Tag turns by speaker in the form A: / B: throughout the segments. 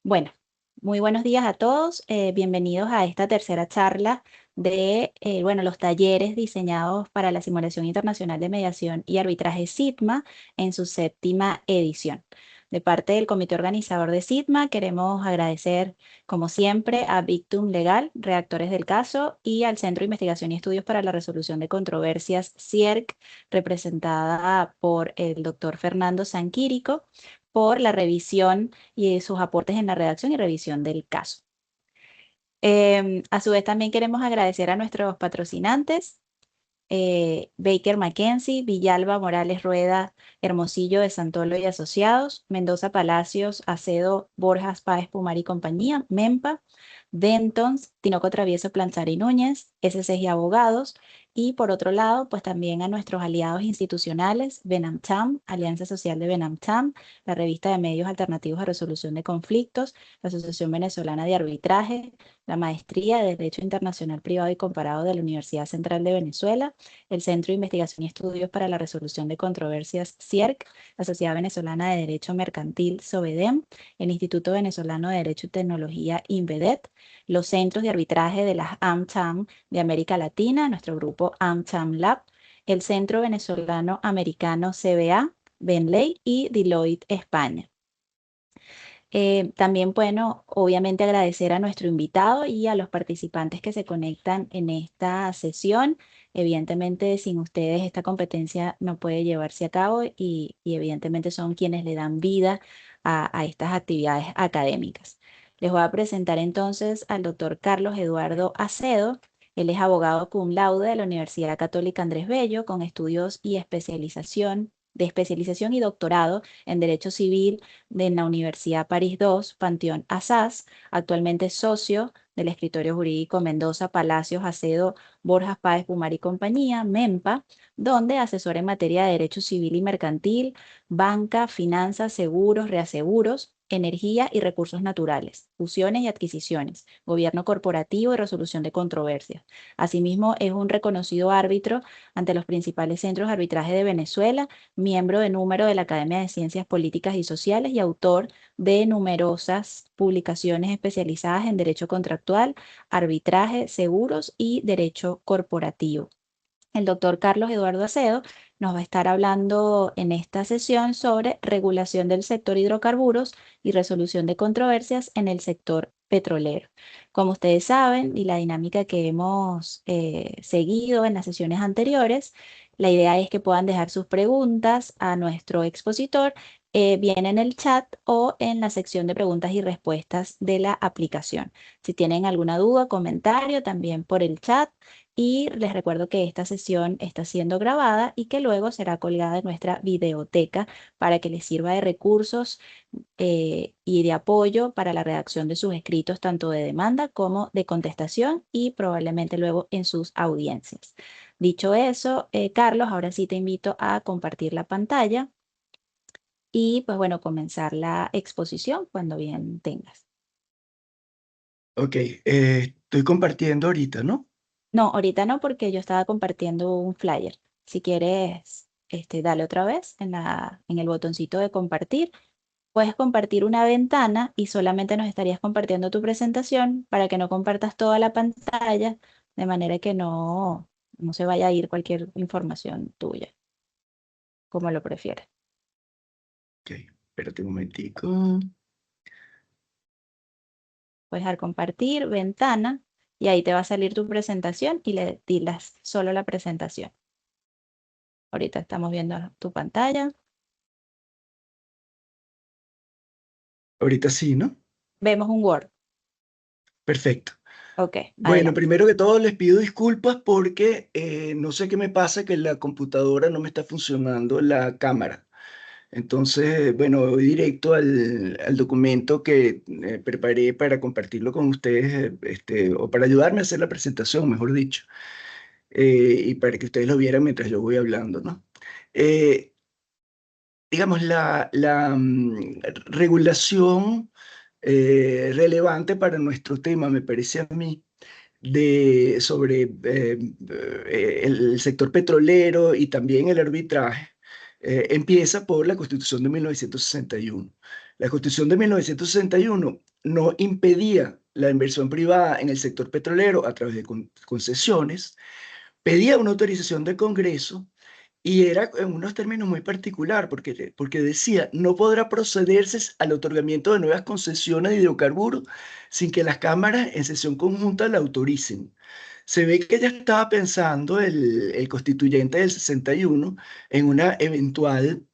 A: Bueno, muy buenos días a todos. Bienvenidos a esta tercera charla de los talleres diseñados para la Simulación Internacional de Mediación y Arbitraje SITMA en su séptima edición. De parte del comité organizador de SITMA, queremos agradecer, como siempre, a Victum Legal, redactores del caso, y al Centro de Investigación y Estudios para la Resolución de Controversias, CIERC, representada por el doctor Fernando Sanquírico, por la revisión y sus aportes en la redacción y revisión del caso. A su vez, también queremos agradecer a nuestros patrocinantes, Baker McKenzie, Villalba Morales Rueda, Hermosillo de Santolo y Asociados, Mendoza Palacios, Acedo, Borjas Páez Pumar y compañía, MEMPA, Dentons, Tinoco Travieso Planzar y Núñez, SCG Abogados, y por otro lado, pues también a nuestros aliados institucionales, Benamtam, Alianza Social de Benamtam, la Revista de Medios Alternativos a Resolución de Conflictos, la Asociación Venezolana de Arbitraje, la Maestría de Derecho Internacional Privado y Comparado de la Universidad Central de Venezuela, el Centro de Investigación y Estudios para la Resolución de Controversias, CIERC, la Sociedad Venezolana de Derecho Mercantil, SOVEDEM, el Instituto Venezolano de Derecho y Tecnología, INVEDET, los centros de arbitraje de las AmCham de América Latina, nuestro grupo AmCham Lab, el Centro Venezolano Americano CBA, Benley y Deloitte España. También, bueno, obviamente agradecer a nuestro invitado y a los participantes que se conectan en esta sesión. Evidentemente, sin ustedes esta competencia no puede llevarse a cabo y evidentemente son quienes le dan vida a estas actividades académicas. Les voy a presentar entonces al doctor Carlos Eduardo Acedo. Él es abogado cum laude de la Universidad Católica Andrés Bello, con estudios y especialización y doctorado en Derecho Civil de la Universidad París II, Panteón Assas, actualmente socio del escritorio jurídico Mendoza Palacios Acedo Borjas Páez Pumar y compañía, MEMPA, donde asesora en materia de derecho civil y mercantil, banca, finanzas, seguros, reaseguros, energía y recursos naturales, fusiones y adquisiciones, gobierno corporativo y resolución de controversias. Asimismo, es un reconocido árbitro ante los principales centros de arbitraje de Venezuela, miembro de número de la Academia de Ciencias Políticas y Sociales y autor de numerosas publicaciones especializadas en derecho contractual, arbitraje, seguros y derecho corporativo. El doctor Carlos Eduardo Acedo nos va a estar hablando en esta sesión sobre regulación del sector hidrocarburos y resolución de controversias en el sector petrolero. Como ustedes saben, y la dinámica que hemos seguido en las sesiones anteriores, la idea es que puedan dejar sus preguntas a nuestro expositor, bien en el chat o en la sección de preguntas y respuestas de la aplicación. Si tienen alguna duda, comentario, también por el chat. Y les recuerdo que esta sesión está siendo grabada y que luego será colgada en nuestra videoteca para que les sirva de recursos y de apoyo para la redacción de sus escritos, tanto de demanda como de contestación y probablemente luego en sus audiencias. Dicho eso, Carlos, ahora sí te invito a compartir la pantalla y pues bueno, comenzar la exposición cuando bien tengas.
B: Ok, estoy compartiendo ahorita, ¿no?
A: No, ahorita no, porque yo estaba compartiendo un flyer. Si quieres, dale otra vez en el botoncito de compartir. Puedes compartir una ventana y solamente nos estarías compartiendo tu presentación para que no compartas toda la pantalla, de manera que no se vaya a ir cualquier información tuya, como lo prefieres.
B: Ok, espérate un momentico.
A: Puedes dar compartir, ventana, y ahí te va a salir tu presentación y le dilas solo la presentación. Ahorita estamos viendo tu pantalla.
B: Ahorita sí, ¿no?
A: Vemos un Word.
B: Perfecto.
A: Ok,
B: Bueno,
A: adelante.
B: primero que todo les pido disculpas porque no sé qué me pasa, que la computadora no me está funcionando la cámara. Entonces, bueno, voy directo al documento que preparé para compartirlo con ustedes, o para ayudarme a hacer la presentación, mejor dicho, y para que ustedes lo vieran mientras yo voy hablando, ¿no? Eh, digamos, regulación relevante para nuestro tema, me parece a mí, sobre el sector petrolero y también el arbitraje, empieza por la Constitución de 1961. La Constitución de 1961 no impedía la inversión privada en el sector petrolero a través de concesiones, pedía una autorización del Congreso y era en unos términos muy particular, porque decía, no podrá procederse al otorgamiento de nuevas concesiones de hidrocarburos sin que las cámaras en sesión conjunta la autoricen. Se ve que ya estaba pensando el constituyente del 61 en una eventual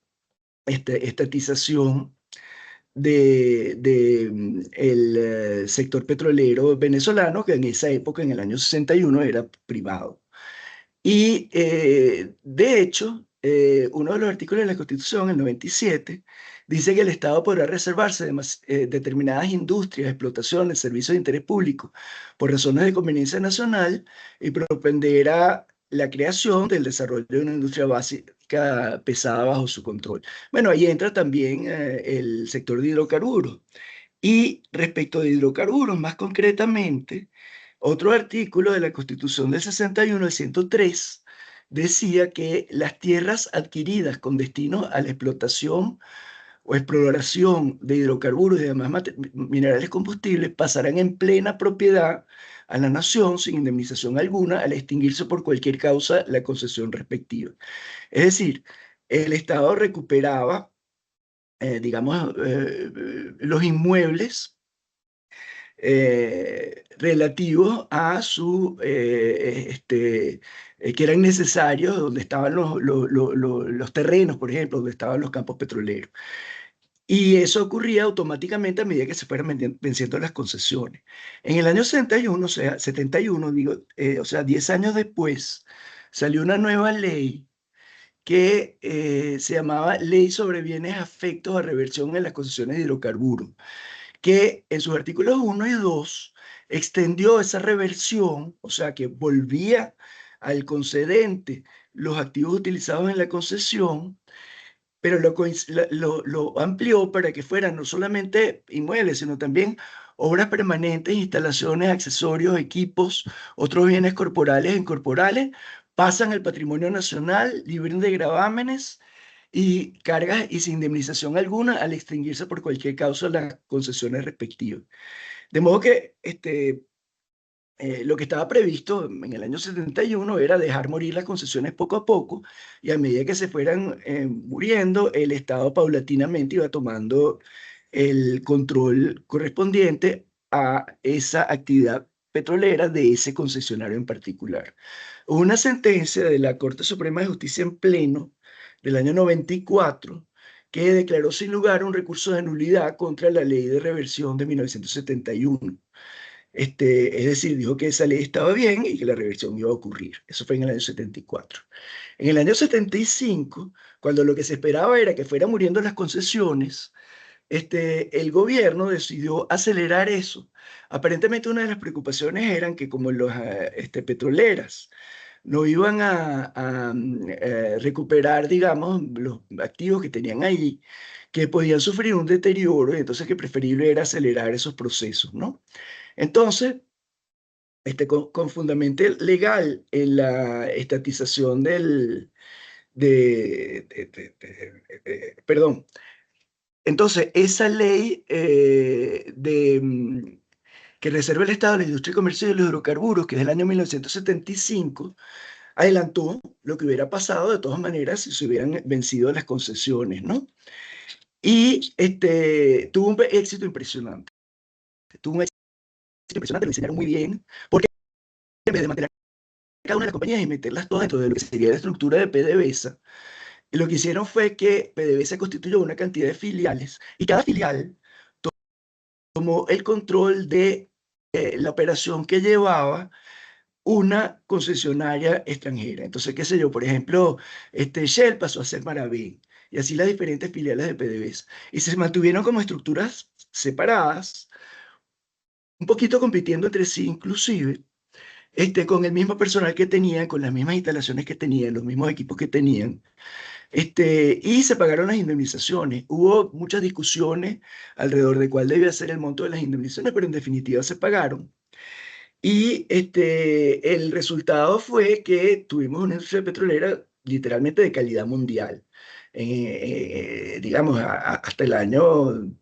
B: estatización el sector petrolero venezolano, que en esa época, en el año 61, era privado. Y de hecho, uno de los artículos de la Constitución, el 97, dice que el Estado podrá reservarse determinadas industrias, explotaciones, servicios de interés público por razones de conveniencia nacional y propenderá la creación del desarrollo de una industria básica pesada bajo su control. Bueno, ahí entra también el sector de hidrocarburos. Y respecto de hidrocarburos, más concretamente, otro artículo de la Constitución del 61, el 103, decía que las tierras adquiridas con destino a la explotación o exploración de hidrocarburos y demás minerales combustibles pasarán en plena propiedad a la nación sin indemnización alguna al extinguirse por cualquier causa la concesión respectiva. Es decir, el Estado recuperaba, digamos, los inmuebles relativos a que eran necesarios, donde estaban los terrenos, por ejemplo, donde estaban los campos petroleros. Y eso ocurría automáticamente a medida que se fueran venciendo las concesiones. En el año 71, o sea, 71, digo, o sea, 10 años después, salió una nueva ley que se llamaba Ley sobre Bienes Afectos a Reversión en las Concesiones de Hidrocarburos, que en sus artículos 1 y 2 extendió esa reversión, o sea, que volvía al concedente los activos utilizados en la concesión, pero lo amplió para que fueran no solamente inmuebles, sino también obras permanentes, instalaciones, accesorios, equipos, otros bienes corporales e incorporales, pasan al patrimonio nacional, libre de gravámenes y cargas y sin indemnización alguna al extinguirse por cualquier causa las concesiones respectivas. De modo que lo que estaba previsto en el año 71 era dejar morir las concesiones poco a poco y a medida que se fueran muriendo, el Estado paulatinamente iba tomando el control correspondiente a esa actividad petrolera de ese concesionario en particular. Hubo una sentencia de la Corte Suprema de Justicia en pleno del año 94 que declaró sin lugar un recurso de nulidad contra la ley de reversión de 1971. Es decir, dijo que esa ley estaba bien y que la reversión iba a ocurrir. Eso fue en el año 74. En el año 75, cuando lo que se esperaba era que fueran muriendo las concesiones, el gobierno decidió acelerar eso. Aparentemente una de las preocupaciones eran que como las petroleras no iban a recuperar, digamos, los activos que tenían ahí, que podían sufrir un deterioro, y entonces que preferible era acelerar esos procesos, ¿no? Entonces, con fundamento legal en la estatización perdón. Entonces, esa ley que reserva el Estado a la industria y comercio de los hidrocarburos, que es del año 1975, adelantó lo que hubiera pasado de todas maneras si se hubieran vencido las concesiones, ¿no? Y tuvo un éxito impresionante. Tuvo un éxito impresionante, lo diseñaron muy bien, porque en vez de mantener cada una de las compañías y meterlas todas dentro de lo que sería la estructura de PDVSA, lo que hicieron fue que PDVSA constituyó una cantidad de filiales y cada filial tomó el control de la operación que llevaba una concesionaria extranjera. Entonces, qué sé yo, por ejemplo, Shell pasó a ser Maraví y así las diferentes filiales de PDVSA. Y se mantuvieron como estructuras separadas, un poquito compitiendo entre sí inclusive, con el mismo personal que tenían, con las mismas instalaciones que tenían, los mismos equipos que tenían, y se pagaron las indemnizaciones. Hubo muchas discusiones alrededor de cuál debía ser el monto de las indemnizaciones, pero en definitiva se pagaron. Y el resultado fue que tuvimos una industria petrolera literalmente de calidad mundial. Digamos, hasta el año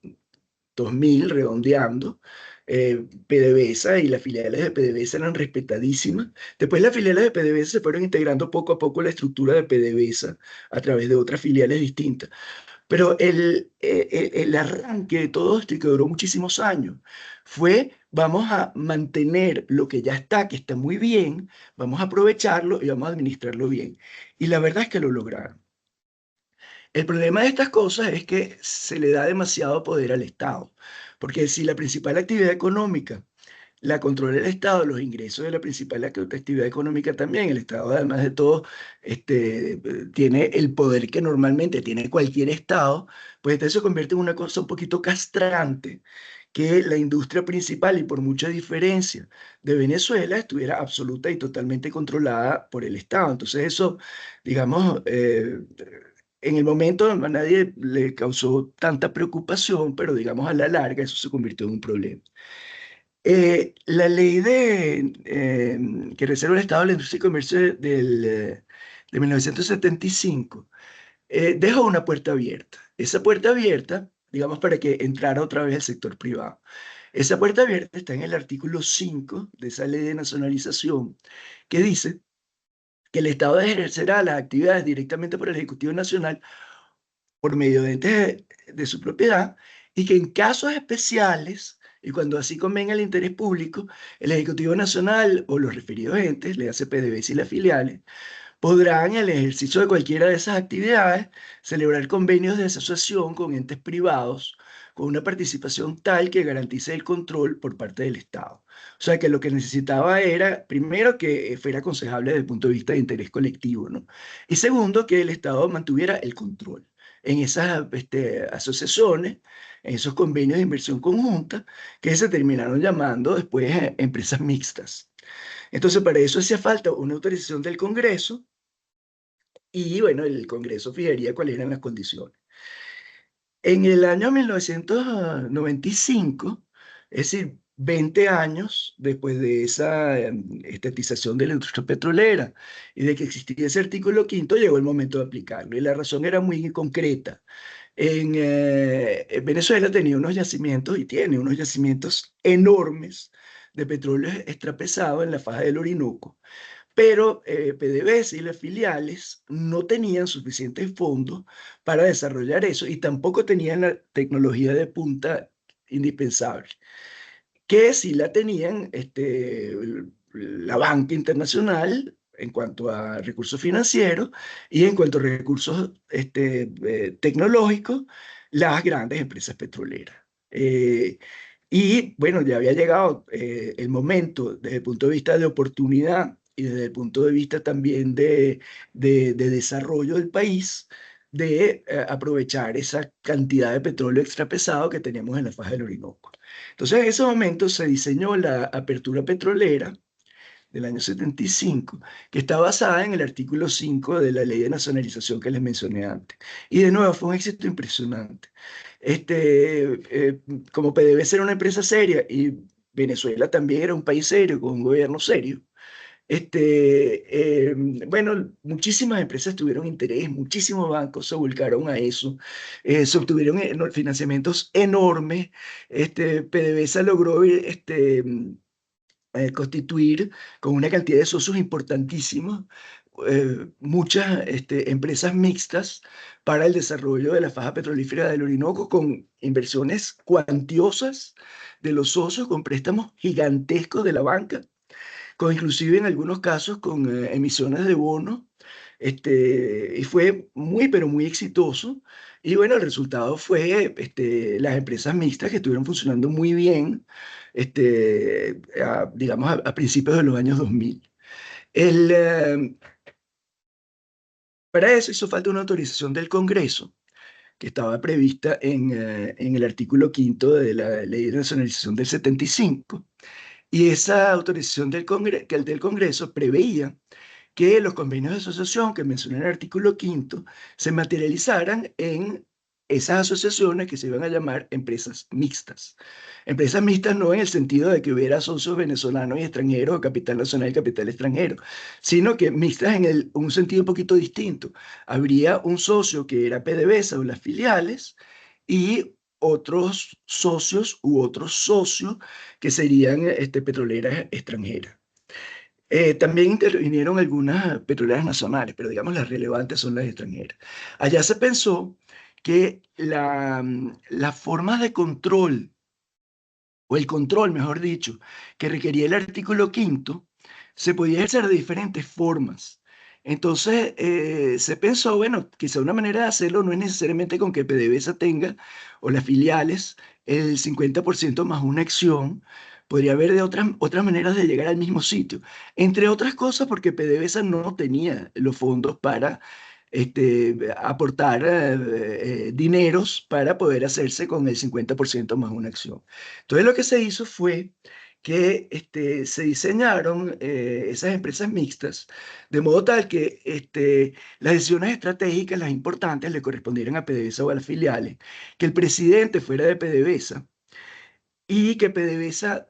B: 2000 redondeando. PDVSA y las filiales de PDVSA eran respetadísimas. Después las filiales de PDVSA se fueron integrando poco a poco a la estructura de PDVSA a través de otras filiales distintas. Pero el arranque de todo esto, y que duró muchísimos años, fue: vamos a mantener lo que ya está, que está muy bien, vamos a aprovecharlo y vamos a administrarlo bien. Y la verdad es que lo lograron. El problema de estas cosas es que se le da demasiado poder al Estado, porque si la principal actividad económica la controla el Estado, los ingresos de la principal actividad económica también, el Estado además de todo tiene el poder que normalmente tiene cualquier Estado, pues entonces se convierte en una cosa un poquito castrante, que la industria principal, y por mucha diferencia de Venezuela, estuviera absoluta y totalmente controlada por el Estado. Entonces eso, digamos, en el momento a nadie le causó tanta preocupación, pero digamos a la larga eso se convirtió en un problema. La ley que reserva el Estado de la Industria y Comercio de 1975 deja una puerta abierta. Esa puerta abierta, digamos, para que entrara otra vez el sector privado. Esa puerta abierta está en el artículo 5 de esa ley de nacionalización, que dice que el Estado ejercerá las actividades directamente por el Ejecutivo Nacional por medio de entes de su propiedad, y que en casos especiales y cuando así convenga el interés público, el Ejecutivo Nacional o los referidos entes, le hace PDVSA y las filiales, podrán, en el ejercicio de cualquiera de esas actividades, celebrar convenios de asociación con entes privados con una participación tal que garantice el control por parte del Estado. O sea que lo que necesitaba era, primero, que fuera aconsejable desde el punto de vista de interés colectivo, ¿no? Y segundo, que el Estado mantuviera el control en esas asociaciones, en esos convenios de inversión conjunta, que se terminaron llamando después empresas mixtas. Entonces, para eso hacía falta una autorización del Congreso, y bueno, el Congreso fijaría cuáles eran las condiciones. En el año 1995, es decir, 20 años después de esa estatización de la industria petrolera y de que existía ese artículo quinto, llegó el momento de aplicarlo. Y la razón era muy concreta. En Venezuela tenía unos yacimientos y tiene unos yacimientos enormes de petróleo extrapesado en la faja del Orinoco, pero PDVSA y las filiales no tenían suficientes fondos para desarrollar eso y tampoco tenían la tecnología de punta indispensable, que sí la tenían la banca internacional en cuanto a recursos financieros, y en cuanto a recursos tecnológicos, las grandes empresas petroleras. Y bueno, ya había llegado el momento desde el punto de vista de oportunidad y desde el punto de vista también de desarrollo del país, de aprovechar esa cantidad de petróleo extrapesado que teníamos en la faja del Orinoco. Entonces, en ese momento se diseñó la apertura petrolera del año 75, que está basada en el artículo 5 de la ley de nacionalización que les mencioné antes. Y de nuevo, fue un éxito impresionante. Como PDVSA era una empresa seria y Venezuela también era un país serio, con un gobierno serio, bueno, muchísimas empresas tuvieron interés, muchísimos bancos se volcaron a eso, se obtuvieron financiamientos enormes. PDVSA logró constituir con una cantidad de socios importantísimos muchas empresas mixtas para el desarrollo de la faja petrolífera del Orinoco, con inversiones cuantiosas de los socios, con préstamos gigantescos de la banca, con inclusive en algunos casos con emisiones de bonos, y fue muy, pero muy exitoso. Y bueno, el resultado fue las empresas mixtas que estuvieron funcionando muy bien, digamos, a principios de los años 2000. El, eh, para eso hizo falta una autorización del Congreso, que estaba prevista en el artículo quinto de la Ley de Nacionalización del 75. Y esa autorización que el del Congreso preveía que los convenios de asociación que mencioné en el artículo quinto se materializaran en esas asociaciones que se iban a llamar empresas mixtas. Empresas mixtas no en el sentido de que hubiera socios venezolanos y extranjeros, o capital nacional y capital extranjero, sino que mixtas en un sentido un poquito distinto. Habría un socio que era PDVSA o las filiales, y otros socios u otros socios que serían petroleras extranjeras. También intervinieron algunas petroleras nacionales, pero digamos las relevantes son las extranjeras. Allá se pensó que las formas de control, o el control, mejor dicho, que requería el artículo quinto, se podía ejercer de diferentes formas. Entonces, se pensó, bueno, quizá una manera de hacerlo no es necesariamente con que PDVSA tenga, o las filiales, el 50% más una acción. Podría haber de otras maneras de llegar al mismo sitio. Entre otras cosas, porque PDVSA no tenía los fondos para aportar dineros para poder hacerse con el 50% más una acción. Entonces lo que se hizo fue que se diseñaron esas empresas mixtas, de modo tal que las decisiones estratégicas, las importantes, le correspondieran a PDVSA o a las filiales, que el presidente fuera de PDVSA y que PDVSA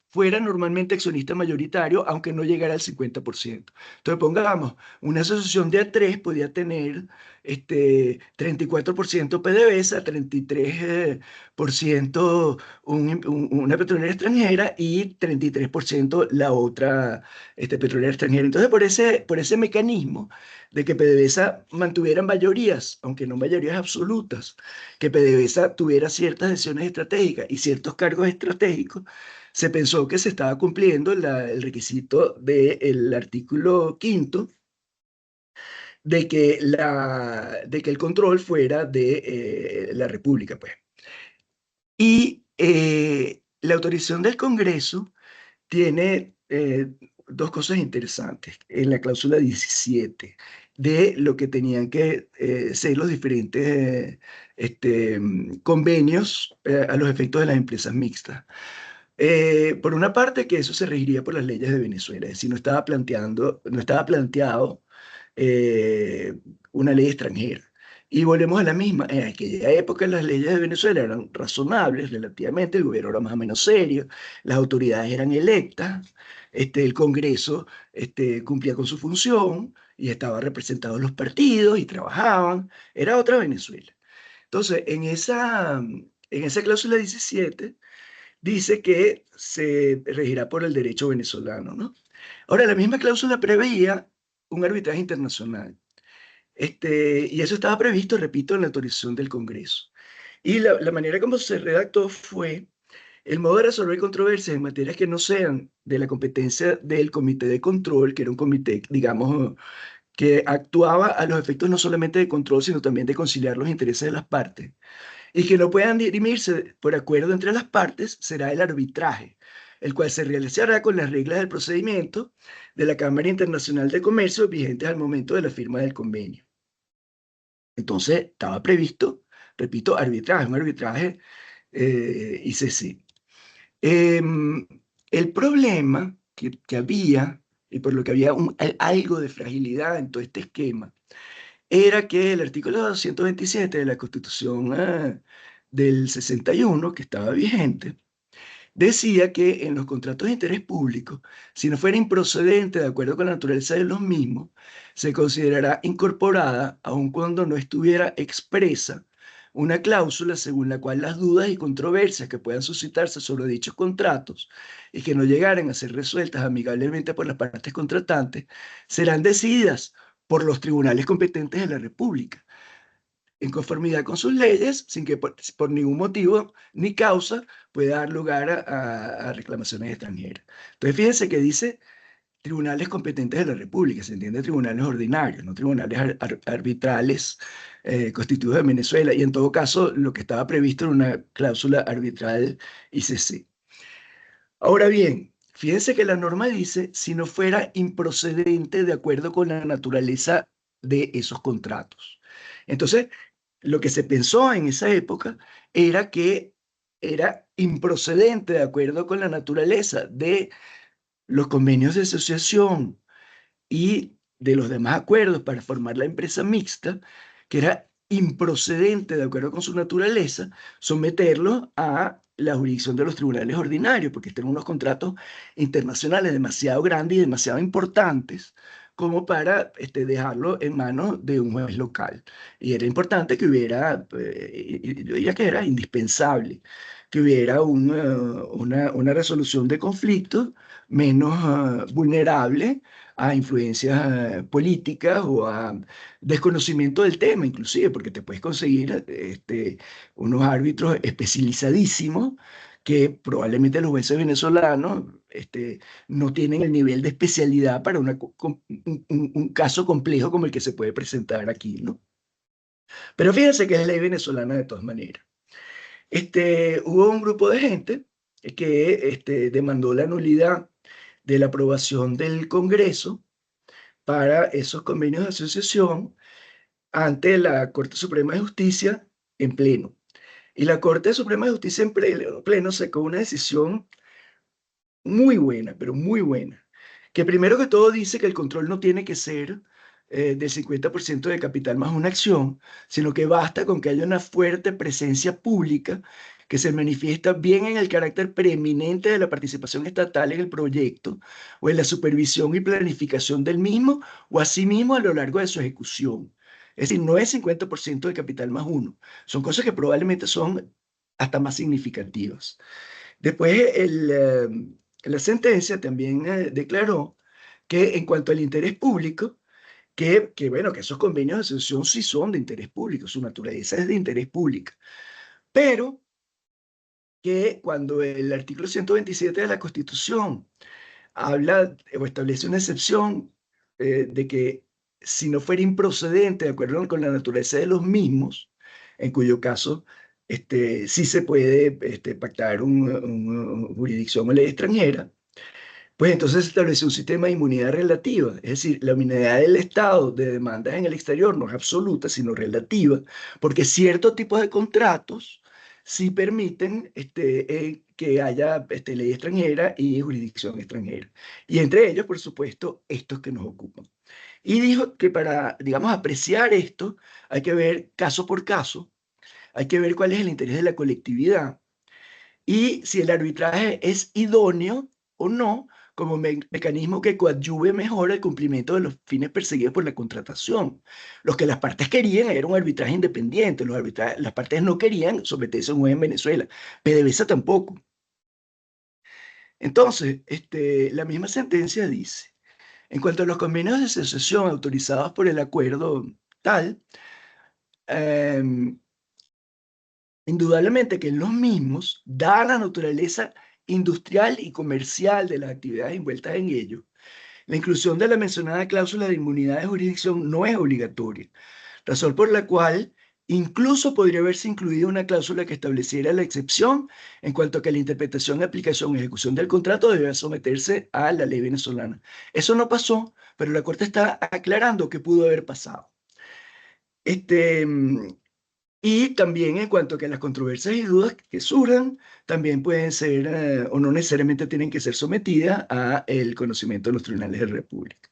B: fuera normalmente accionista mayoritario, aunque no llegara al 50%. Entonces, pongamos, una asociación de A3 podía tener 34% PDVSA, 33% una petrolera extranjera y 33% la otra petrolera extranjera. Entonces, por ese mecanismo de que PDVSA mantuviera mayorías, aunque no mayorías absolutas, que PDVSA tuviera ciertas decisiones estratégicas y ciertos cargos estratégicos, se pensó que se estaba cumpliendo el requisito del artículo quinto de que el control fuera de la República, pues. Y la autorización del Congreso tiene dos cosas interesantes en la cláusula 17 de lo que tenían que ser los diferentes convenios a los efectos de las empresas mixtas. Por una parte, que eso se regiría por las leyes de Venezuela, es decir, no estaba planteado eh, una ley extranjera. Y volvemos a la misma. En aquella época las leyes de Venezuela eran razonables relativamente, el gobierno era más o menos serio, las autoridades eran electas, el Congreso cumplía con su función y estaban representados los partidos y trabajaban. Era otra Venezuela. Entonces, en esa cláusula 17 dice que se regirá por el derecho venezolano, ¿no? Ahora, la misma cláusula preveía un arbitraje internacional. Y eso estaba previsto, repito, en la autorización del Congreso. Y la manera como se redactó fue el modo de resolver controversias en materias que no sean de la competencia del comité de control, que era un comité, digamos, que actuaba a los efectos no solamente de control, sino también de conciliar los intereses de las partes y que no puedan dirimirse por acuerdo entre las partes, será el arbitraje, el cual se realizará con las reglas del procedimiento de la Cámara Internacional de Comercio vigentes al momento de la firma del convenio. Entonces, estaba previsto, repito, arbitraje, un arbitraje ICC. El problema que había, y por lo que había algo de fragilidad en todo este esquema, era que el artículo 227 de la Constitución del 61, que estaba vigente, decía que en los contratos de interés público, si no fuera improcedente de acuerdo con la naturaleza de los mismos, se considerará incorporada, aun cuando no estuviera expresa, una cláusula según la cual las dudas y controversias que puedan suscitarse sobre dichos contratos y que no llegaren a ser resueltas amigablemente por las partes contratantes, serán decididas por los tribunales competentes de la República en conformidad con sus leyes, sin que por ningún motivo ni causa pueda dar lugar a reclamaciones extranjeras. Entonces, fíjense que dice tribunales competentes de la República, se entiende tribunales ordinarios, no tribunales arbitrales constituidos en Venezuela, y en todo caso lo que estaba previsto en una cláusula arbitral ICC. Ahora bien, fíjense que la norma dice si no fuera improcedente de acuerdo con la naturaleza de esos contratos. Entonces, lo que se pensó en esa época era que era improcedente de acuerdo con la naturaleza de los convenios de asociación y de los demás acuerdos para formar la empresa mixta, que era improcedente de acuerdo con su naturaleza someterlo a la jurisdicción de los tribunales ordinarios, porque están unos contratos internacionales demasiado grandes y demasiado importantes como para dejarlo en manos de un juez local. Y era importante que hubiera, yo diría que era indispensable, que hubiera una resolución de conflictos menos vulnerable a influencias políticas o a desconocimiento del tema, inclusive, porque te puedes conseguir unos árbitros especializadísimos que probablemente los jueces venezolanos no tienen el nivel de especialidad para un caso complejo como el que se puede presentar aquí, ¿no? Pero fíjense que es ley venezolana de todas maneras. Hubo un grupo de gente que demandó la nulidad de la aprobación del Congreso para esos convenios de asociación ante la Corte Suprema de Justicia en pleno. Y la Corte Suprema de Justicia en pleno sacó una decisión muy buena, pero muy buena, que primero que todo dice que el control no tiene que ser del 50% de capital más una acción, sino que basta con que haya una fuerte presencia pública que se manifiesta bien en el carácter preeminente de la participación estatal en el proyecto o en la supervisión y planificación del mismo o asimismo a lo largo de su ejecución. Es decir, no es 50% de capital más uno. Son cosas que probablemente son hasta más significativas. Después, la sentencia también declaró que en cuanto al interés público, bueno, que esos convenios de asociación sí son de interés público, su naturaleza es de interés público, pero que cuando el artículo 127 de la Constitución habla o establece una excepción de que si no fuera improcedente de acuerdo con la naturaleza de los mismos, en cuyo caso sí se puede pactar una jurisdicción o ley extranjera, pues entonces se establece un sistema de inmunidad relativa, es decir, la inmunidad del Estado de demandas en el exterior no es absoluta, sino relativa, porque ciertos tipos de contratos sí permiten que haya ley extranjera y jurisdicción extranjera. Y entre ellos, por supuesto, estos que nos ocupan. Y dijo que para, digamos, apreciar esto, hay que ver caso por caso, hay que ver cuál es el interés de la colectividad y si el arbitraje es idóneo o no como mecanismo que coadyuve mejor el cumplimiento de los fines perseguidos por la contratación. Lo que las partes querían era un arbitraje independiente, las partes no querían someterse a un juez en Venezuela, PDVSA tampoco. Entonces, la misma sentencia dice, en cuanto a los convenios de asociación autorizados por el acuerdo tal, em, indudablemente que en los mismos, dada la naturaleza industrial y comercial de las actividades envueltas en ellos, la inclusión de la mencionada cláusula de inmunidad de jurisdicción no es obligatoria, razón por la cual incluso podría haberse incluido una cláusula que estableciera la excepción en cuanto a que la interpretación, aplicación y ejecución del contrato debía someterse a la ley venezolana. Eso no pasó, pero la Corte está aclarando que pudo haber pasado. Este, y también en cuanto a que las controversias y dudas que surjan, también pueden ser o no necesariamente tienen que ser sometidas a el conocimiento de los tribunales de la República.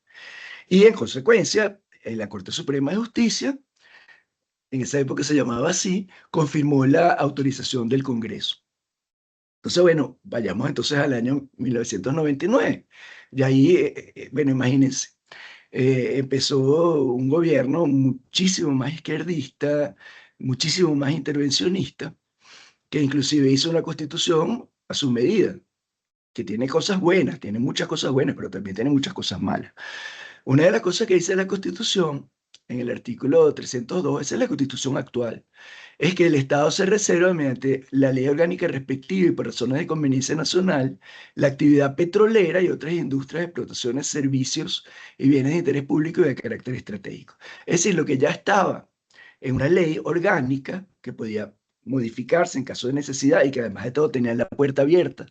B: Y en consecuencia, la Corte Suprema de Justicia, en esa época se llamaba así, confirmó la autorización del Congreso. Entonces, bueno, vayamos entonces al año 1999. Y ahí, bueno, imagínense, empezó un gobierno muchísimo más izquierdista, muchísimo más intervencionista, que inclusive hizo una constitución a su medida, que tiene cosas buenas, tiene muchas cosas buenas, pero también tiene muchas cosas malas. Una de las cosas que dice la constitución, en el artículo 302, esa es la constitución actual, es que el Estado se reserva mediante la ley orgánica respectiva y por razones de conveniencia nacional, la actividad petrolera y otras industrias, explotaciones, servicios y bienes de interés público y de carácter estratégico. Es decir, lo que ya estaba en una ley orgánica que podía modificarse en caso de necesidad y que además de todo tenía la puerta abierta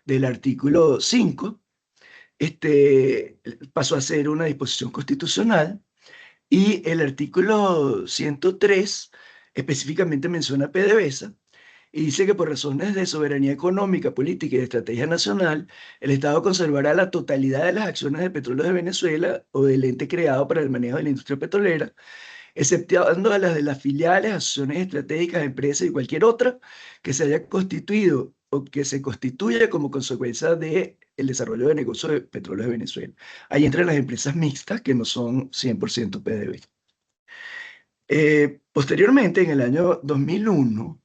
B: del artículo 5, pasó a ser una disposición constitucional y el artículo 103 específicamente menciona PDVSA y dice que por razones de soberanía económica, política y de estrategia nacional, el Estado conservará la totalidad de las acciones de petróleo de Venezuela o del ente creado para el manejo de la industria petrolera, exceptuando a las de las filiales, asociaciones estratégicas, empresas y cualquier otra que se haya constituido o que se constituya como consecuencia de el desarrollo de negocios de petróleos de Venezuela. Ahí entran las empresas mixtas que no son 100% PDVSA. Posteriormente, en el año 2001,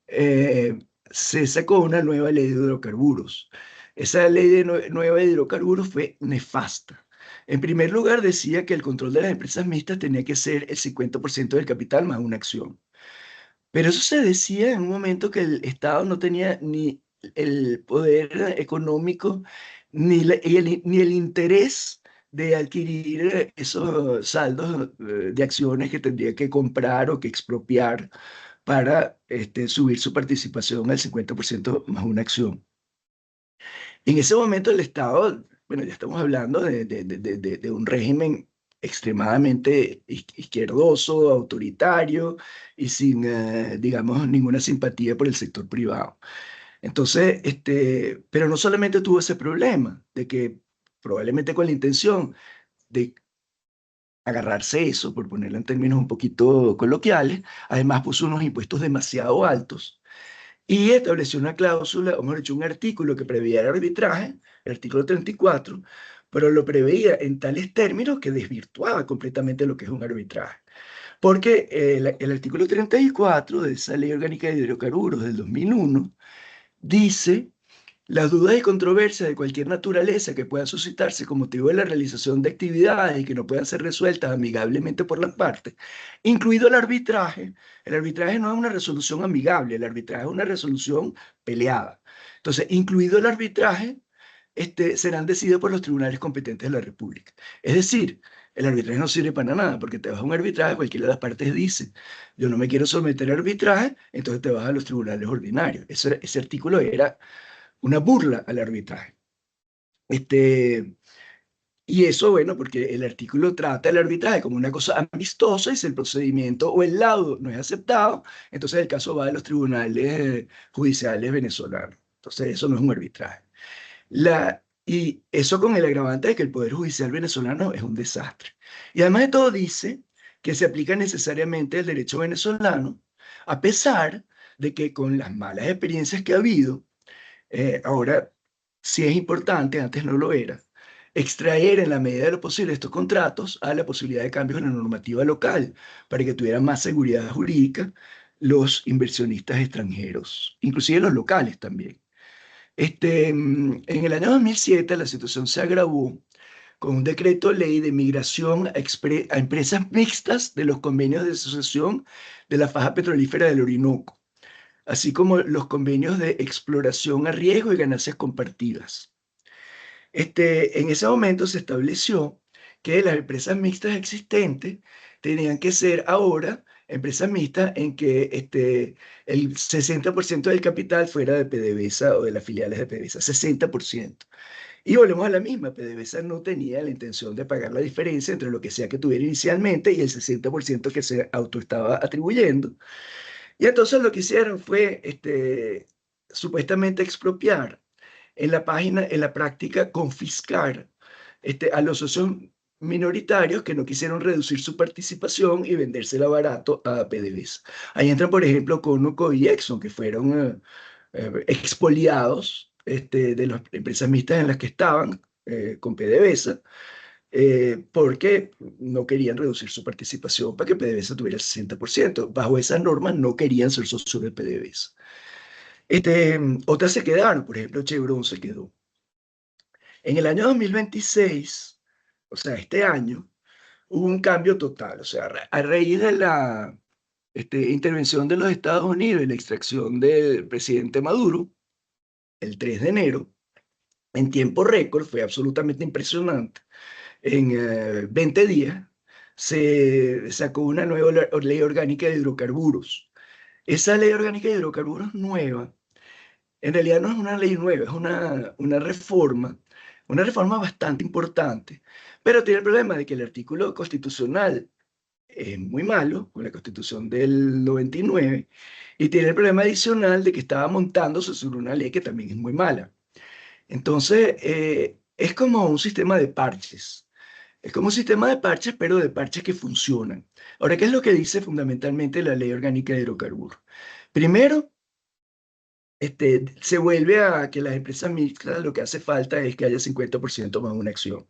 B: eh, se sacó una nueva ley de hidrocarburos. Esa ley de nueva de hidrocarburos fue nefasta. En primer lugar, decía que el control de las empresas mixtas tenía que ser el 50% del capital más una acción. Pero eso se decía en un momento que el Estado no tenía ni el poder económico ni el interés de adquirir esos saldos de acciones que tendría que comprar o que expropiar para subir su participación al 50% más una acción. En ese momento el Estado, bueno, ya estamos hablando de un régimen extremadamente izquierdoso, autoritario y sin, digamos, ninguna simpatía por el sector privado. Entonces, pero no solamente tuvo ese problema de que probablemente con la intención de agarrarse eso, por ponerlo en términos un poquito coloquiales, además puso unos impuestos demasiado altos y estableció una cláusula, o mejor dicho, un artículo que preveía el arbitraje, el artículo 34, pero lo preveía en tales términos que desvirtuaba completamente lo que es un arbitraje. Porque el artículo 34 de esa Ley Orgánica de Hidrocarburos del 2001 dice: las dudas y controversias de cualquier naturaleza que puedan suscitarse con motivo de la realización de actividades y que no puedan ser resueltas amigablemente por las partes, incluido el arbitraje no es una resolución amigable, el arbitraje es una resolución peleada. Entonces, incluido el arbitraje, serán decididos por los tribunales competentes de la República. Es decir, el arbitraje no sirve para nada, porque te vas a un arbitraje, cualquiera de las partes dice: yo no me quiero someter al arbitraje, entonces te vas a los tribunales ordinarios. Ese artículo era una burla al arbitraje. Este, y eso, bueno, porque el artículo trata el arbitraje como una cosa amistosa y si el procedimiento o el laudo no es aceptado, entonces el caso va a los tribunales judiciales venezolanos. Entonces eso no es un arbitraje. Y eso con el agravante de que el Poder Judicial venezolano es un desastre. Y además de todo dice que se aplica necesariamente el derecho venezolano, a pesar de que con las malas experiencias que ha habido, ahora sí es importante, antes no lo era, extraer en la medida de lo posible estos contratos a la posibilidad de cambios en la normativa local para que tuvieran más seguridad jurídica los inversionistas extranjeros, inclusive los locales también. En el año 2007 la situación se agravó con un decreto ley de migración a empresas mixtas de los convenios de asociación de la faja petrolífera del Orinoco, así como los convenios de exploración a riesgo y ganancias compartidas. En ese momento se estableció que las empresas mixtas existentes tenían que ser ahora empresas mixtas en que el 60% del capital fuera de PDVSA o de las filiales de PDVSA, 60%. Y volvemos a la misma: PDVSA no tenía la intención de pagar la diferencia entre lo que sea que tuviera inicialmente y el 60% que se auto estaba atribuyendo. Y entonces lo que hicieron fue supuestamente expropiar, en la práctica confiscar a los socios minoritarios que no quisieron reducir su participación y vendérsela barato a PDVSA. Ahí entran, por ejemplo, Conoco y Exxon, que fueron expoliados de las empresas mixtas en las que estaban con PDVSA, porque no querían reducir su participación para que PDVSA tuviera el 60%. Bajo esas normas no querían ser socios de PDVSA. Otras se quedaron, por ejemplo, Chevron se quedó. En el año 2026, o sea, este año, hubo un cambio total. O sea, a raíz de la intervención de los Estados Unidos y la extracción del presidente Maduro, el 3 de enero, en tiempo récord, fue absolutamente impresionante. En 20 días se sacó una nueva ley orgánica de hidrocarburos. Esa ley orgánica de hidrocarburos nueva, en realidad no es una ley nueva, es una reforma bastante importante, pero tiene el problema de que el artículo constitucional es muy malo, con la Constitución del 99, y tiene el problema adicional de que estaba montándose sobre una ley que también es muy mala. Entonces, es como un sistema de parches. Es como un sistema de parches, pero de parches que funcionan. Ahora, ¿qué es lo que dice fundamentalmente la Ley Orgánica de Hidrocarburos? Primero, se vuelve a que las empresas mixtas lo que hace falta es que haya 50% más una acción.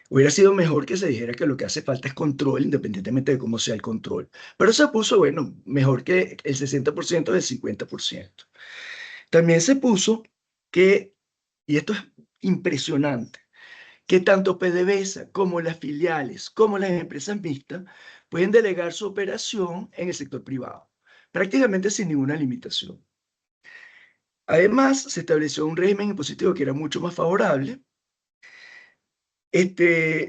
B: Hubiera sido mejor que se dijera que lo que hace falta es control, independientemente de cómo sea el control. Pero se puso, bueno, mejor que el 60% del 50%. También se puso que, y esto es impresionante, que tanto PDVSA como las filiales, como las empresas mixtas, pueden delegar su operación en el sector privado, prácticamente sin ninguna limitación. Además, se estableció un régimen impositivo que era mucho más favorable.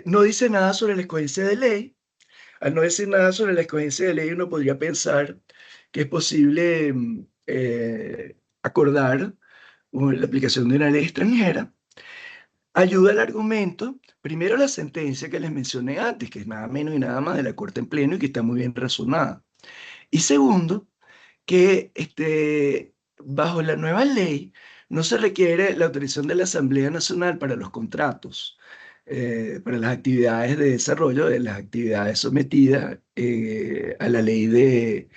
B: No dice nada sobre la escogencia de ley. Al no decir nada sobre la escogencia de ley, uno podría pensar que es posible acordar la aplicación de una ley extranjera. Ayuda al argumento, primero la sentencia que les mencioné antes, que es nada menos y nada más de la Corte en Pleno y que está muy bien razonada. Y segundo, que bajo la nueva ley no se requiere la autorización de la Asamblea Nacional para los contratos, para las actividades de desarrollo de las actividades sometidas a la ley de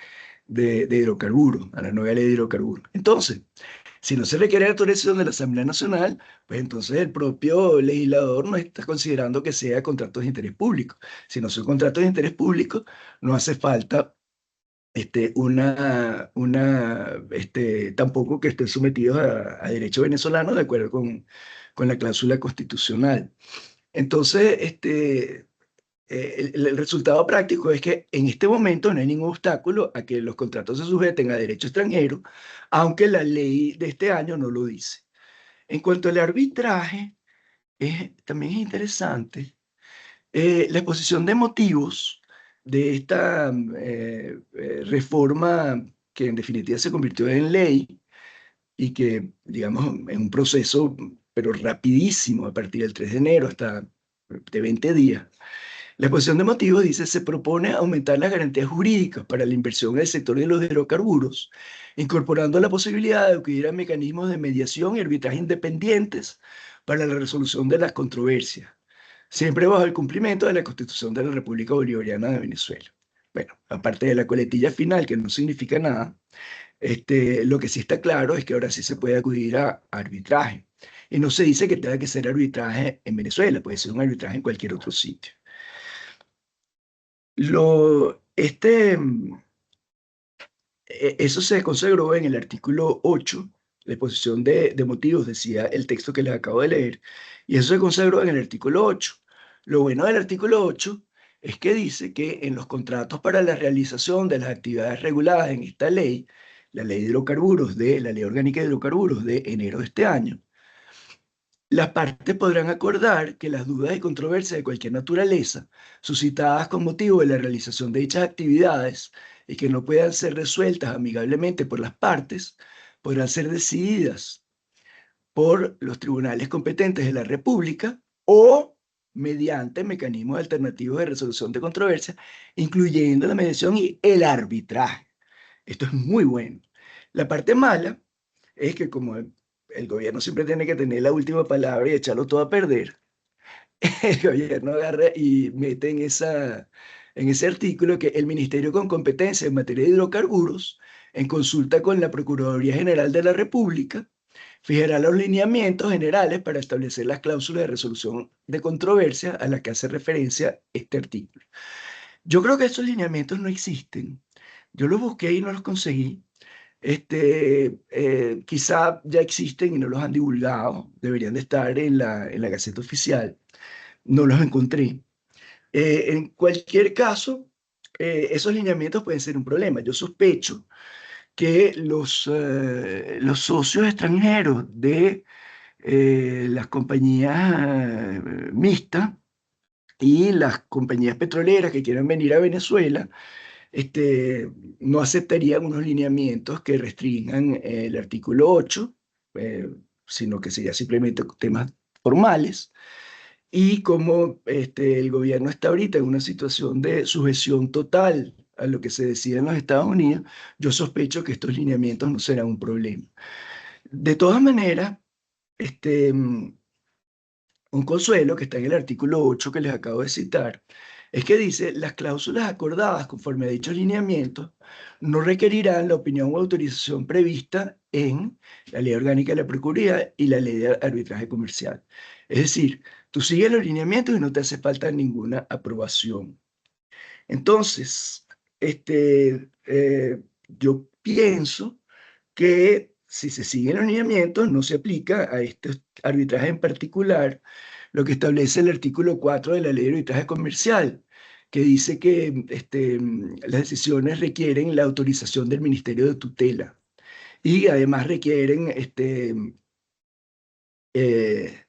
B: hidrocarburos, a la nueva ley de hidrocarburos. Entonces, si no se requiere la autorización de la Asamblea Nacional, pues entonces el propio legislador no está considerando que sea contratos de interés público. Si no son contratos de interés público, no hace falta tampoco que estén sometidos a derecho venezolano de acuerdo con la cláusula constitucional. Entonces, el resultado práctico es que en este momento no hay ningún obstáculo a que los contratos se sujeten a derecho extranjero, aunque la ley de este año no lo dice. En cuanto al arbitraje, también es interesante la exposición de motivos de esta reforma que en definitiva se convirtió en ley y que, digamos, en un proceso, pero rapidísimo, a partir del 3 de enero hasta de 20 días. La exposición de motivos dice, se propone aumentar las garantías jurídicas para la inversión en el sector de los hidrocarburos, incorporando la posibilidad de acudir a mecanismos de mediación y arbitraje independientes para la resolución de las controversias, siempre bajo el cumplimiento de la Constitución de la República Bolivariana de Venezuela. Bueno, aparte de la coletilla final, que no significa nada, lo que sí está claro es que ahora sí se puede acudir a arbitraje. Y no se dice que tenga que ser arbitraje en Venezuela, puede ser un arbitraje en cualquier otro sitio. Lo, este, Eso se consagró en el artículo 8, la exposición de motivos, decía el texto que les acabo de leer, y eso se consagró en el artículo 8. Lo bueno del artículo 8 es que dice que en los contratos para la realización de las actividades reguladas en esta ley, la ley de hidrocarburos de la Ley Orgánica de Hidrocarburos de enero de este año, las partes podrán acordar que las dudas y controversias de cualquier naturaleza, suscitadas con motivo de la realización de dichas actividades y que no puedan ser resueltas amigablemente por las partes, podrán ser decididas por los tribunales competentes de la República o mediante mecanismos alternativos de resolución de controversias, incluyendo la mediación y el arbitraje. Esto es muy bueno. La parte mala es que como el gobierno siempre tiene que tener la última palabra y echarlo todo a perder, el gobierno agarra y mete en ese artículo que el ministerio con competencia en materia de hidrocarburos, en consulta con la Procuraduría General de la República, fijará los lineamientos generales para establecer las cláusulas de resolución de controversia a las que hace referencia este artículo. Yo creo que esos lineamientos no existen. Yo los busqué y no los conseguí. Quizá ya existen y no los han divulgado, deberían de estar en la Gaceta Oficial, no los encontré. En cualquier caso, esos lineamientos pueden ser un problema. Yo sospecho que los socios extranjeros de las compañías mixtas y las compañías petroleras que quieran venir a Venezuela, no aceptarían unos lineamientos que restringan el artículo 8, eh, sino que sería simplemente temas formales. Y como el gobierno está ahorita en una situación de sujeción total a lo que se decide en los Estados Unidos, yo sospecho que estos lineamientos no serán un problema. De todas maneras, un consuelo que está en el artículo 8 que les acabo de citar, Es que dice, las cláusulas acordadas conforme a dichos lineamientos no requerirán la opinión o autorización prevista en la Ley Orgánica de la Procuraduría y la Ley de Arbitraje Comercial. Es decir, tú sigues los lineamientos y no te hace falta ninguna aprobación. Entonces, yo pienso que si se siguen los lineamientos, no se aplica a este arbitraje en particular lo que establece el artículo 4 de la Ley de Arbitraje Comercial, que dice que las decisiones requieren la autorización del Ministerio de Tutela y además requieren eh,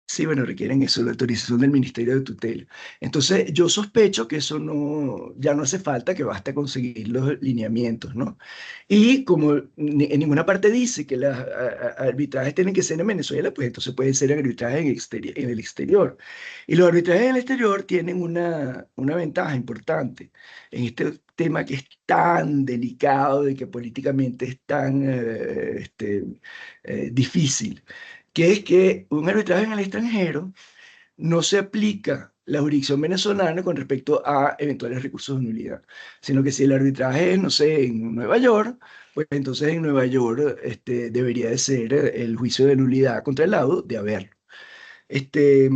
B: sí, bueno, requieren eso, la autorización del Ministerio de Tutela. Entonces, yo sospecho que eso no, ya no hace falta, que basta conseguir los lineamientos, ¿no? Y como en ninguna parte dice que los arbitrajes tienen que ser en Venezuela, pues entonces puede ser arbitraje en el exterior. Y los arbitrajes en el exterior tienen una ventaja importante en este tema que es tan delicado y que políticamente es tan difícil, que es que un arbitraje en el extranjero no se aplica la jurisdicción venezolana con respecto a eventuales recursos de nulidad, sino que si el arbitraje es, no sé, en Nueva York, pues entonces en Nueva York debería de ser el juicio de nulidad contra el laudo de haberlo. Este,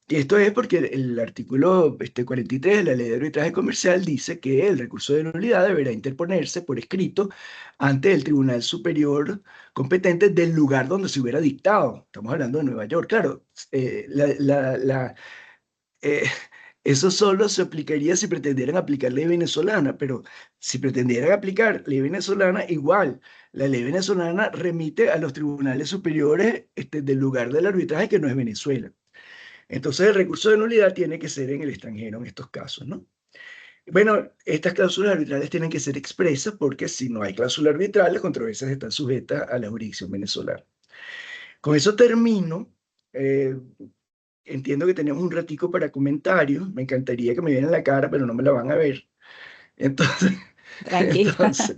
B: y esto es porque el artículo 43 de la Ley de Arbitraje Comercial dice que el recurso de nulidad deberá interponerse por escrito ante el Tribunal Superior competente del lugar donde se hubiera dictado. Estamos hablando de Nueva York. Claro, eh, la- la- la- eh, eso solo se aplicaría si pretendieran aplicar ley venezolana, pero si pretendieran aplicar ley venezolana, igual. La ley venezolana remite a los tribunales superiores del lugar del arbitraje que no es Venezuela. Entonces el recurso de nulidad tiene que ser en el extranjero en estos casos, ¿no? Bueno, estas cláusulas arbitrales tienen que ser expresas porque si no hay cláusula arbitral, las controversias están sujetas a la jurisdicción venezolana. Con eso termino. Eh, Entiendo que tenemos un ratico para comentarios. Me encantaría que me vieran la cara, pero no me la van a ver. Entonces,
A: Tranquila.
B: entonces,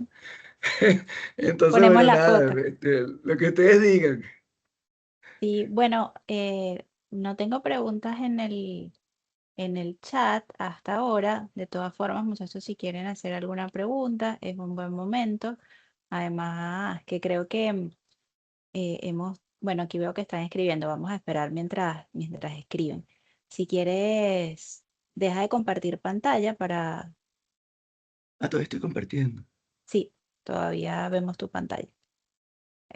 B: entonces,
A: Ponemos
B: bueno,
A: la
B: nada,
A: foto.
B: lo que ustedes digan.
A: Sí, bueno, no tengo preguntas en el chat hasta ahora. De todas formas, muchachos, si quieren hacer alguna pregunta, es un buen momento. Además, que creo que bueno, aquí veo que están escribiendo. Vamos a esperar mientras escriben. Si quieres, deja de compartir pantalla para...
B: Ah, todavía estoy compartiendo.
A: Sí, todavía vemos tu pantalla.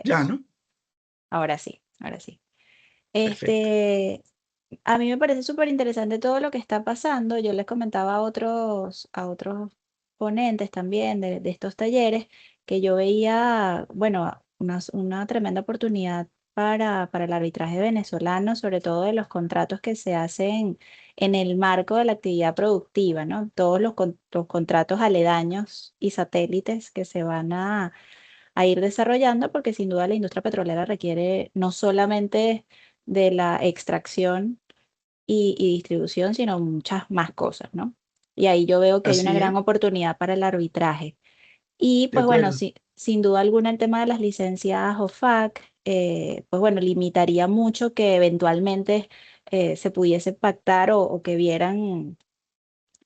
B: Ya,
A: Eso.
B: ¿no?
A: Ahora sí, ahora sí.
B: Perfecto.
A: Este, a mí me parece súper interesante todo lo que está pasando. Yo les comentaba a otros ponentes también de estos talleres que yo veía, bueno, una tremenda oportunidad para el arbitraje venezolano, sobre todo de los contratos que se hacen en el marco de la actividad productiva, ¿no? Todos los contratos aledaños y satélites que se van a ir desarrollando, porque sin duda la industria petrolera requiere no solamente de la extracción y distribución, sino muchas más cosas, ¿no? Y ahí yo veo que hay una
B: Así es,
A: gran oportunidad para el arbitraje. Y
B: de
A: pues bueno,
B: acuerdo.
A: sí, sin duda alguna el tema de las licencias OFAC, pues bueno, limitaría mucho que eventualmente se pudiese pactar o que vieran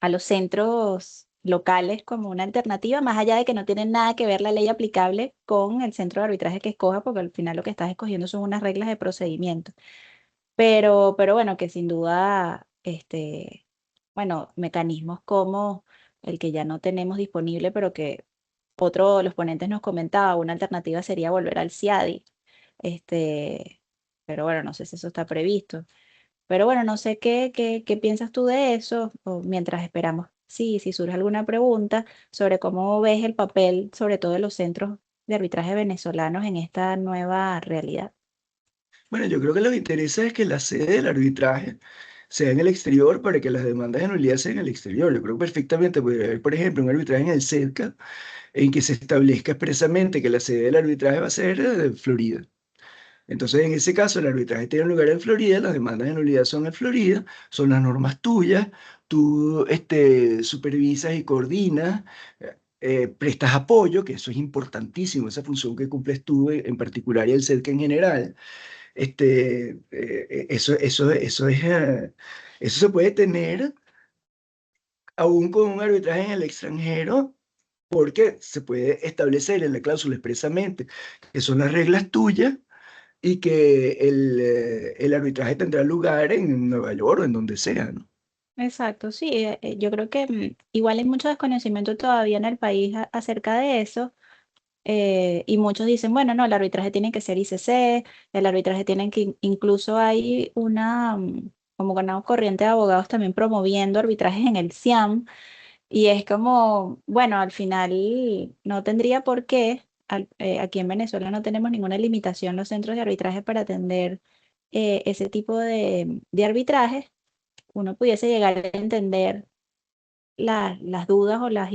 A: a los centros locales como una alternativa, más allá de que no tienen nada que ver la ley aplicable con el centro de arbitraje que escoja, porque al final lo que estás escogiendo son unas reglas de procedimiento. Pero bueno, que sin duda, bueno, mecanismos como el que ya no tenemos disponible, pero que otro de los ponentes nos comentaba, una alternativa sería volver al CIADI. Este, pero bueno, no sé si eso está previsto. Pero bueno, no sé qué piensas tú de eso, o mientras esperamos, sí, si surge alguna pregunta sobre cómo ves el papel, sobre todo de los centros de arbitraje venezolanos en esta nueva realidad.
B: Bueno, yo creo que lo que interesa es que la sede del arbitraje sea en el exterior para que las demandas de nulidad sean en el exterior. Yo creo que perfectamente podría haber, por ejemplo, un arbitraje en el CEDCA en que se establezca expresamente que la sede del arbitraje va a ser de Florida. Entonces, en ese caso, el arbitraje tiene lugar en Florida, las demandas de nulidad son en Florida, son las normas tuyas, tú supervisas y coordinas, prestas apoyo, que eso es importantísimo, esa función que cumples tú en particular y el CEDCA en general. eso se puede tener aún con un arbitraje en el extranjero, porque se puede establecer en la cláusula expresamente que son las reglas tuyas y que el arbitraje tendrá lugar en Nueva York o en donde sea, ¿no?
A: Exacto, sí, yo creo que igual hay mucho desconocimiento todavía en el país acerca de eso. Y muchos dicen, bueno, no, el arbitraje tiene que ser ICC, el arbitraje tiene que, incluso hay una, como una corriente de abogados también promoviendo arbitrajes en el CIAM, y es como, bueno, al final no tendría por qué, aquí en Venezuela no tenemos ninguna limitación los centros de arbitraje para atender ese tipo de arbitrajes, uno pudiese llegar a entender las dudas o las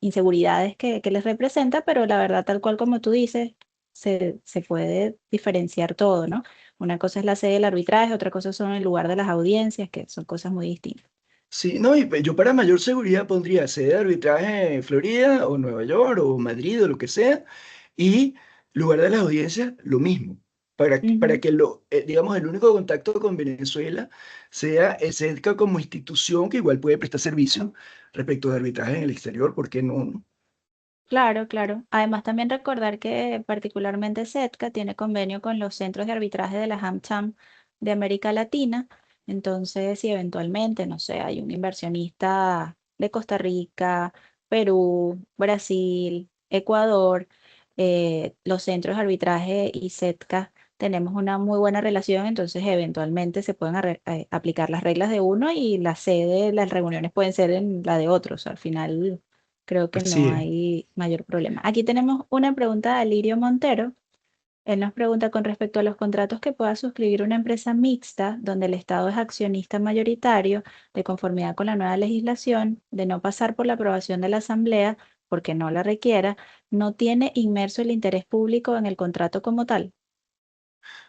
A: inseguridades que les representa, pero la verdad, tal cual como tú dices, se puede diferenciar todo, ¿no? Una cosa es la sede del arbitraje, otra cosa son el lugar de las audiencias, que son cosas muy distintas.
B: Sí, no, y yo para mayor seguridad pondría sede de arbitraje en Florida o Nueva York o Madrid o lo que sea, y lugar de las audiencias, lo mismo, para
A: Ujú.
B: que digamos, el único contacto con Venezuela sea el CEDCA como institución que igual puede prestar servicio respecto de arbitraje en el exterior, ¿por qué no?
A: Claro, claro. Además, también recordar que particularmente SETCA tiene convenio con los centros de arbitraje de la AmCham de América Latina. Entonces, si eventualmente, no sé, hay un inversionista de Costa Rica, Perú, Brasil, Ecuador, los centros de arbitraje y SETCA tenemos una muy buena relación, entonces eventualmente se pueden aplicar las reglas de uno y la sede de las reuniones pueden ser en la de otros. Al final creo que no
B: Así es.
A: hay mayor problema. Aquí tenemos una pregunta de Alirio Montero. Él nos pregunta con respecto a los contratos que pueda suscribir una empresa mixta donde el Estado es accionista mayoritario de conformidad con la nueva legislación, de no pasar por la aprobación de la Asamblea porque no la requiera, no tiene inmerso el interés público en el contrato como tal.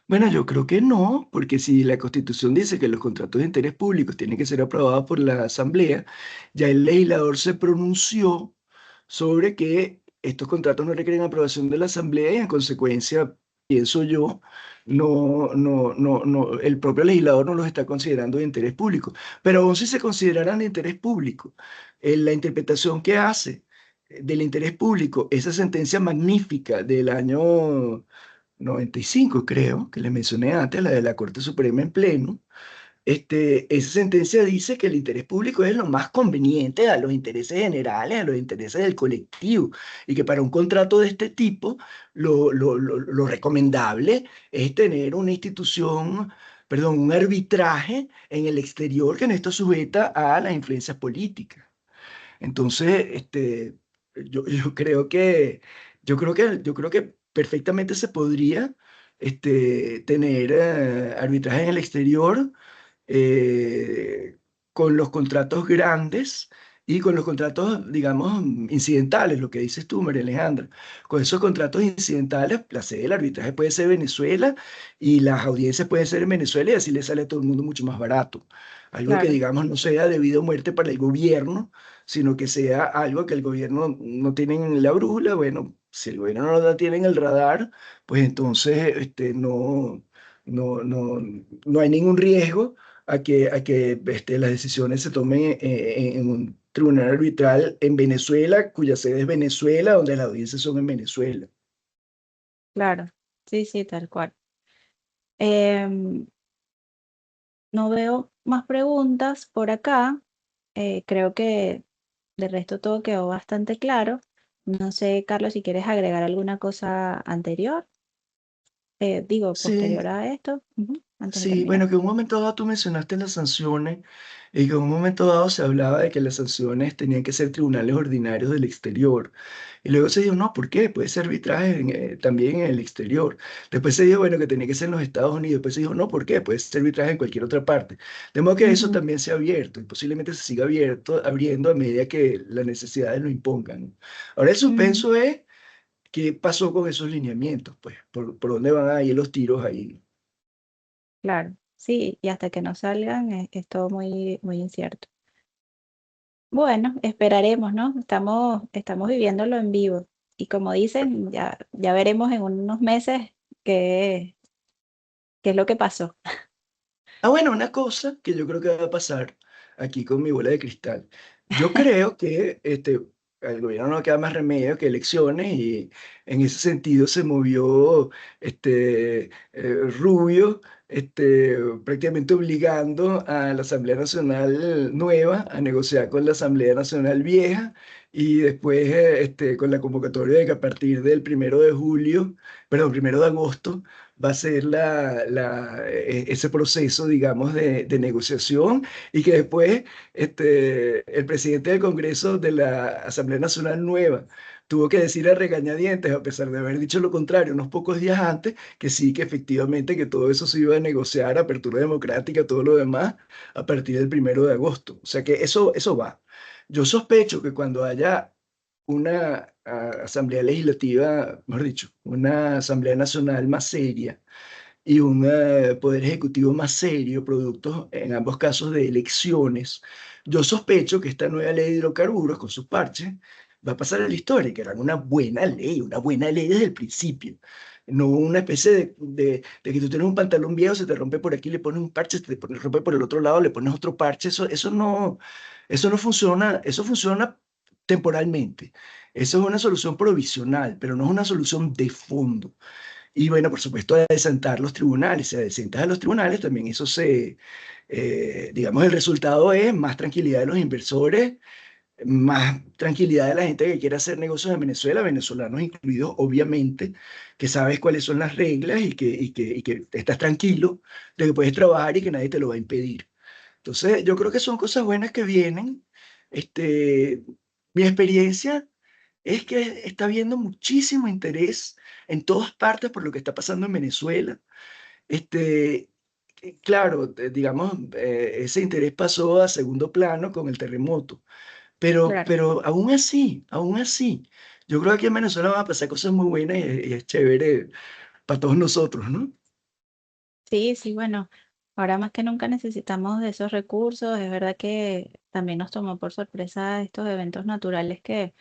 B: Bueno, yo creo que no, porque si la Constitución dice que los contratos de interés público tienen que ser aprobados por la Asamblea, ya el legislador se pronunció sobre que estos contratos no requieren aprobación de la Asamblea y en consecuencia, pienso yo, el propio legislador no los está considerando de interés público. Pero aún si se consideraran de interés público, la interpretación que hace del interés público, esa sentencia magnífica del año 95 creo, que le mencioné antes, la de la Corte Suprema en pleno, esa sentencia dice que el interés público es lo más conveniente a los intereses generales, a los intereses del colectivo, y que para un contrato de este tipo, lo recomendable es tener una institución, perdón, un arbitraje en el exterior que no está sujeta a las influencias políticas. Entonces, yo creo que, yo creo que perfectamente se podría tener arbitraje en el exterior eh, con los contratos grandes y con los contratos, digamos, incidentales, lo que dices tú, María Alejandra. Con esos contratos incidentales, la sede del arbitraje puede ser Venezuela y las audiencias pueden ser en Venezuela y así le sale a todo el mundo mucho más barato. Algo que,
A: Claro,
B: digamos, no sea de vida o muerte para el gobierno, sino que sea algo que el gobierno no tiene en la brújula. Bueno, si el gobierno no lo tiene en el radar, pues entonces no hay ningún riesgo a que las decisiones se tomen en un tribunal arbitral en Venezuela, cuya sede es Venezuela, donde las audiencias son en Venezuela.
A: claro. Sí, sí, tal cual. Em, no veo más preguntas por acá. Creo que de resto todo quedó bastante claro. No sé, Carlos, si quieres agregar alguna cosa anterior, digo,
B: Sí,
A: posterior a esto, antes de
B: sí,
A: terminar.
B: bueno, que en un momento dado tú mencionaste las sanciones y que en un momento dado se hablaba de que las sanciones tenían que ser tribunales ordinarios del exterior. Y luego se dijo, no, ¿por qué? Puede ser arbitraje también en el exterior. Después se dijo, bueno, que tenía que ser en los Estados Unidos. Después se dijo, no, ¿por qué? Puede ser arbitraje en cualquier otra parte. De modo que eso
A: Ujú,
B: también se ha abierto y posiblemente se siga abriendo a medida que las necesidades lo impongan. Ahora el
A: ujú,
B: suspenso es qué pasó con esos lineamientos, pues, por dónde van a ir los tiros ahí.
A: claro, sí, y hasta que no salgan es todo muy, muy incierto. Bueno, esperaremos, ¿no? Estamos viviéndolo en vivo. Y como dicen, ya veremos en unos meses qué, ¿Qué es lo que pasó?
B: Ah, bueno, una cosa que yo creo que va a pasar aquí con mi bola de cristal. Yo creo que al gobierno no queda más remedio que elecciones y en ese sentido se movió Rubio, prácticamente obligando a la Asamblea Nacional nueva a negociar con la Asamblea Nacional vieja y después con la convocatoria de que a partir del 1 de julio, perdón, 1 de agosto, va a ser ese proceso, digamos, de negociación y que después el presidente del Congreso de la Asamblea Nacional Nueva tuvo que decir a regañadientes, a pesar de haber dicho lo contrario unos pocos días antes, que sí, que efectivamente que todo eso se iba a negociar, apertura democrática, todo lo demás, a partir del 1 de agosto. O sea que eso va. Yo sospecho que cuando haya una asamblea legislativa, mejor dicho, una asamblea nacional más seria y un poder ejecutivo más serio, producto en ambos casos de elecciones, yo sospecho que esta nueva ley de hidrocarburos con sus parches va a pasar a la historia, que era una buena ley desde el principio. No una especie de que tú tienes un pantalón viejo, se te rompe por aquí, le pones un parche, se te rompe por el otro lado, le pones otro parche. Eso no funciona, eso funciona temporalmente. Eso es una solución provisional, pero no es una solución de fondo. Y bueno, por supuesto, a desentar los tribunales, se desentan a los tribunales, también digamos, el resultado es más tranquilidad de los inversores, más tranquilidad de la gente que quiere hacer negocios en Venezuela, venezolanos incluidos, obviamente, que sabes cuáles son las reglas y que estás tranquilo de que puedes trabajar y que nadie te lo va a impedir. Entonces, yo creo que son cosas buenas que vienen. Este, mi experiencia es que está habiendo muchísimo interés en todas partes por lo que está pasando en Venezuela. Este, claro, digamos, ese interés pasó a segundo plano con el terremoto,
A: Claro.
B: pero aún así, yo creo que aquí en Venezuela van a pasar cosas muy buenas y es chévere para todos nosotros, ¿no?
A: Sí, sí, bueno, ahora más que nunca necesitamos de esos recursos. Es verdad que también nos tomó por sorpresa estos eventos naturales que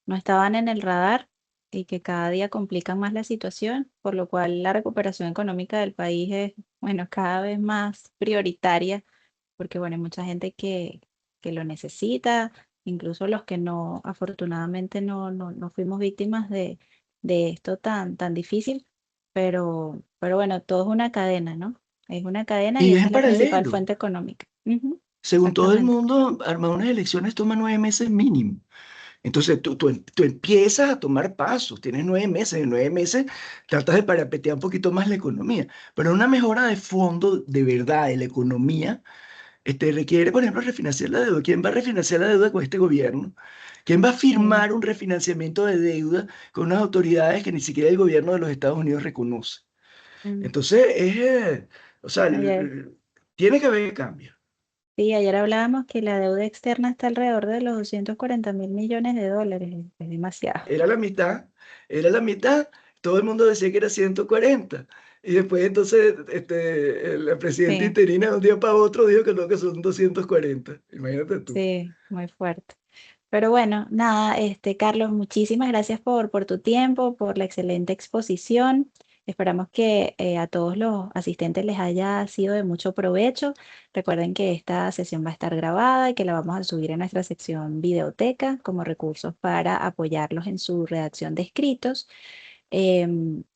A: no estaban en el radar y que cada día complican más la situación, por lo cual la recuperación económica del país es, bueno, cada vez más prioritaria, porque bueno, hay mucha gente que lo necesita, incluso los que no, afortunadamente no fuimos víctimas de esto tan difícil, pero bueno, todo es una cadena, ¿no? Es una cadena y
B: Y es
A: esa
B: en
A: es la principal
B: paralelo.
A: fuente económica. Ujú,
B: Según todo el
A: exactamente.
B: mundo, armar unas elecciones toma 9 meses mínimo. Entonces tú empiezas a tomar pasos, tienes 9 meses, en 9 meses tratas de parapetear un poquito más la economía, pero una mejora de fondo de verdad de la economía requiere, por ejemplo, refinanciar la deuda. ¿Quién va a refinanciar la deuda con este gobierno? ¿Quién va a
A: Sí.
B: firmar un refinanciamiento de deuda con unas autoridades que ni siquiera el gobierno de los Estados Unidos reconoce?
A: Mm.
B: Entonces, o sea,
A: Ayer.
B: tiene que haber cambio.
A: Sí, ayer hablábamos que la deuda externa está alrededor de los 240.000 millones de dólares. Es demasiado.
B: Era la mitad, era la mitad. Todo el mundo decía que era 140. Y después entonces la presidenta
A: Sí,
B: interina de un día para otro dijo que no, que son 240. Imagínate tú.
A: sí, muy fuerte. Pero bueno, nada, Carlos, muchísimas gracias por tu tiempo, por la excelente exposición. Esperamos que a todos los asistentes les haya sido de mucho provecho. Recuerden que esta sesión va a estar grabada y que la vamos a subir en nuestra sección videoteca como recursos para apoyarlos en su redacción de escritos.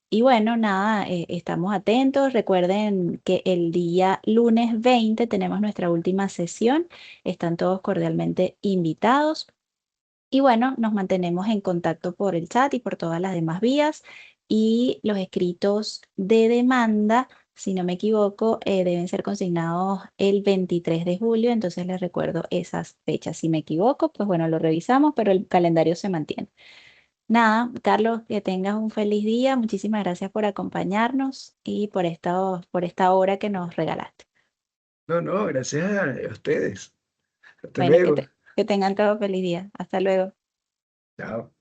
A: Y bueno, nada, estamos atentos. Recuerden que el día lunes 20 tenemos nuestra última sesión. Están todos cordialmente invitados. Y bueno, nos mantenemos en contacto por el chat y por todas las demás vías. Y los escritos de demanda, si no me equivoco, deben ser consignados el 23 de julio. Entonces les recuerdo esas fechas. Si me equivoco, pues bueno, lo revisamos, pero el calendario se mantiene. Nada, Carlos, que tengas un feliz día. Muchísimas gracias por acompañarnos y por esta hora que nos regalaste.
B: No, no, gracias a ustedes. Hasta
A: Bueno,
B: luego.
A: que tengan todo feliz día. Hasta luego.
B: Chao.